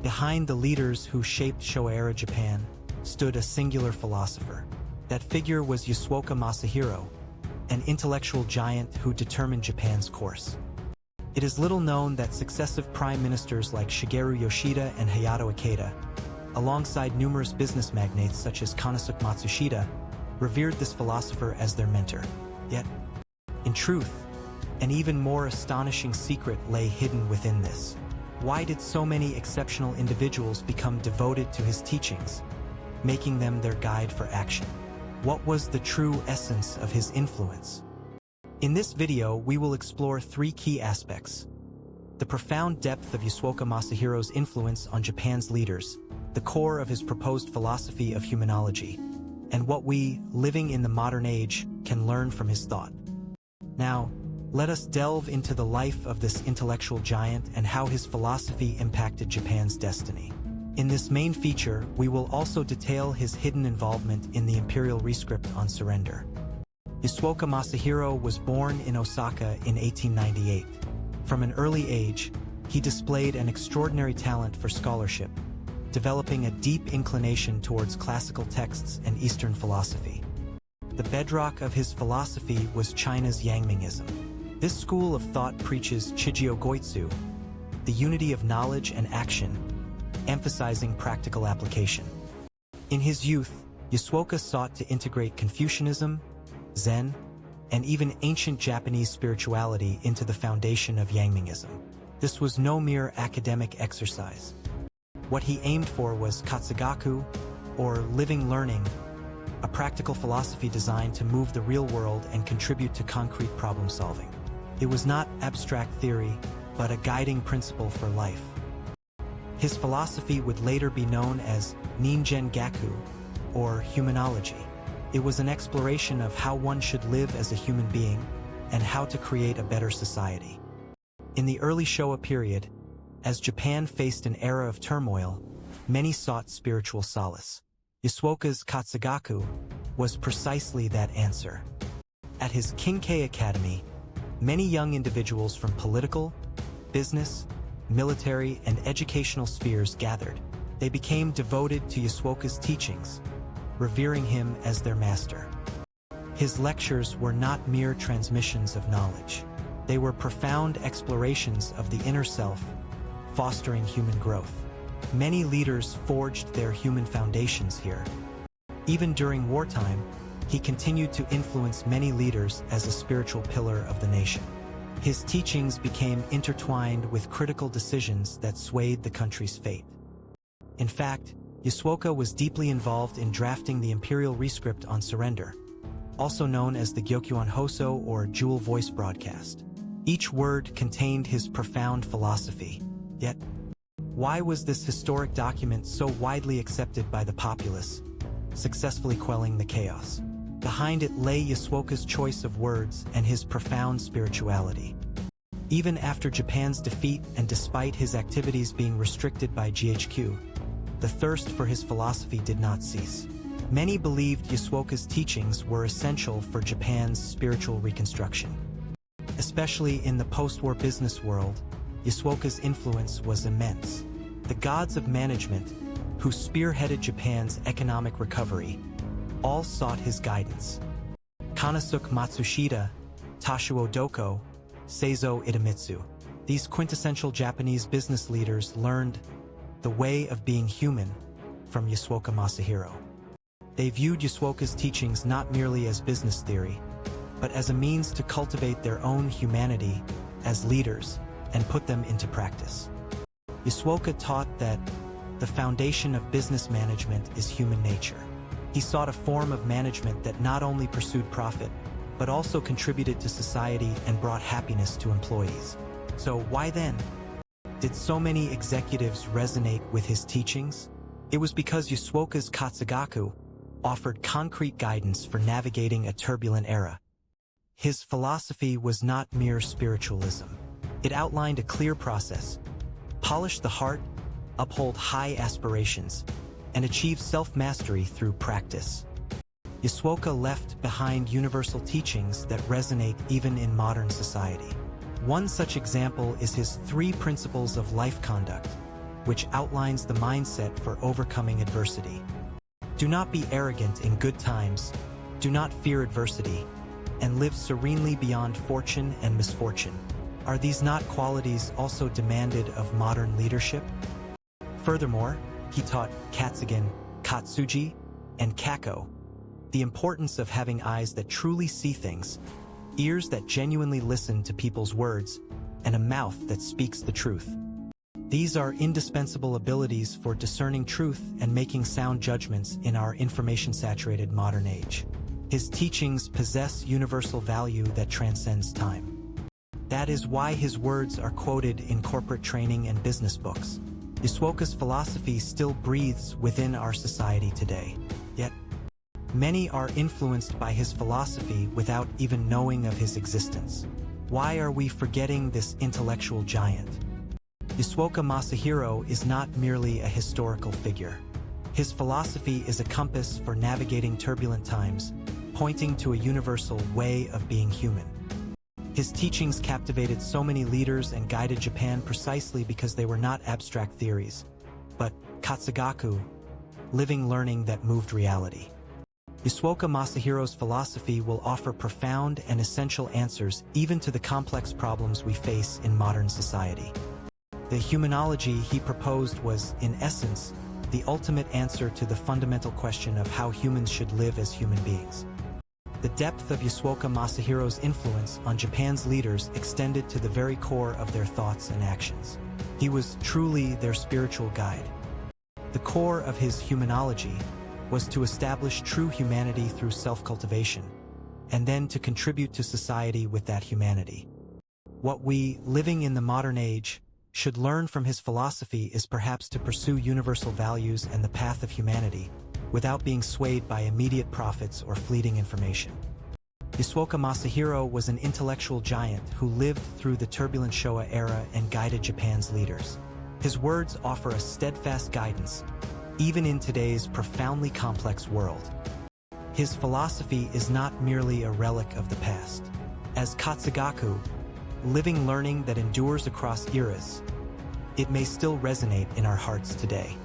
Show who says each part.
Speaker 1: Behind the leaders who shaped Showa-era Japan stood a singular philosopher. That figure was Yasuoka Masahiro, an intellectual giant who determined Japan's course. It is little known that successive prime ministers like Shigeru Yoshida and Hayato Ikeda, alongside numerous business magnates such as Katsugaku Matsushita, revered this philosopher as their mentor. Yet, in truth, an even more astonishing secret lay hidden within this. Why did so many exceptional individuals become devoted to his teachings, making them their guide for action? What was the true essence of his influence? In this video, we will explore three key aspects: the profound depth of Yasuoka Masahiro's influence on Japan's leaders, the core of his proposed philosophy of humanology, and what we, living in the modern age, can learn from his thought. Now, let us delve into the life of this intellectual giant and how his philosophy impacted Japan's destiny. In this main feature, we will also detail his hidden involvement in the imperial rescript on surrender. Yasuoka Masahiro was born in Osaka in 1898. From an early age, he displayed an extraordinary talent for scholarship, developing a deep inclination towards classical texts and Eastern philosophy. The bedrock of his philosophy was China's Yangmingism. This school of thought preaches Chijio Goitsu, the unity of knowledge and action, emphasizing practical application. In his youth, Yasuoka sought to integrate Confucianism, Zen, and even ancient Japanese spirituality into the foundation of Yangmingism. This was no mere academic exercise. What he aimed for was Katsugaku, or living learning, a practical philosophy designed to move the real world and contribute to concrete problem solving. It was not abstract theory, but a guiding principle for life. His philosophy would later be known as Ningen Gaku, or Humanology. It was an exploration of how one should live as a human being and how to create a better society. In the early Showa period, as Japan faced an era of turmoil, many sought spiritual solace. Yasuoka's Katsugaku was precisely that answer. At his Kinkei Academy, many young individuals from political, business, military, and educational spheres gathered. They became devoted to Yasuoka's teachings, revering him as their master. His lectures were not mere transmissions of knowledge. They were profound explorations of the inner self, fostering human growth. Many leaders forged their human foundations here. Even during wartime, he continued to influence many leaders as a spiritual pillar of the nation. His teachings became intertwined with critical decisions that swayed the country's fate. In fact, Yasuoka was deeply involved in drafting the imperial rescript on surrender, also known as the Gyokuon Hoso or Jewel Voice broadcast. Each word contained his profound philosophy. Yet, why was this historic document so widely accepted by the populace, successfully quelling the chaos? Behind it lay Yasuoka's choice of words and his profound spirituality. Even after Japan's defeat and despite his activities being restricted by GHQ, the thirst for his philosophy did not cease. Many believed Yasuoka's teachings were essential for Japan's spiritual reconstruction. Especially in the post-war business world, Yasuoka's influence was immense. The gods of management, who spearheaded Japan's economic recovery, all sought his guidance. Katsugaku Matsushita, Tashuo Doko, Seizo Idemitsu. These quintessential Japanese business leaders learned the way of being human from Yasuoka Masahiro. They viewed Yasuoka's teachings not merely as business theory, but as a means to cultivate their own humanity as leaders and put them into practice. Yasuoka taught that the foundation of business management is human nature. He sought a form of management that not only pursued profit, but also contributed to society and brought happiness to employees. So why then did so many executives resonate with his teachings? It was because Yasuoka's Katsugaku offered concrete guidance for navigating a turbulent era. His philosophy was not mere spiritualism. It outlined a clear process: polish the heart, uphold high aspirations, and achieve self-mastery through practice. Yasuoka left behind universal teachings that resonate even in modern society. One such example is his 3 principles of life conduct, which outlines the mindset for overcoming adversity. Do not be arrogant in good times, do not fear adversity, and live serenely beyond fortune and misfortune. Are these not qualities also demanded of modern leadership? Furthermore, he taught Katsugan, Katsuji, and Kako the importance of having eyes that truly see things, ears that genuinely listen to people's words, and a mouth that speaks the truth. These are indispensable abilities for discerning truth and making sound judgments in our information-saturated modern age. His teachings possess universal value that transcends time. That is why his words are quoted in corporate training and business books. Yasuoka's philosophy still breathes within our society today. Yet, many are influenced by his philosophy without even knowing of his existence. Why are we forgetting this intellectual giant? Yasuoka Masahiro is not merely a historical figure. His philosophy is a compass for navigating turbulent times, pointing to a universal way of being human. His teachings captivated so many leaders and guided Japan precisely because they were not abstract theories, but Katsugaku, living learning that moved reality. Yasuoka Masahiro's philosophy will offer profound and essential answers even to the complex problems we face in modern society. The Humanology he proposed was, in essence, the ultimate answer to the fundamental question of how humans should live as human beings. The depth of Yasuoka Masahiro's influence on Japan's leaders extended to the very core of their thoughts and actions. He was truly their spiritual guide. The core of his Humanology was to establish true humanity through self-cultivation, and then to contribute to society with that humanity. What we, living in the modern age, should learn from his philosophy is perhaps to pursue universal values and the path of humanity, without being swayed by immediate profits or fleeting information. Yasuoka Masahiro was an intellectual giant who lived through the turbulent Showa-era and guided Japan's leaders. His words offer a steadfast guidance, even in today's profoundly complex world. His philosophy is not merely a relic of the past. As Katsugaku, living learning that endures across eras, it may still resonate in our hearts today.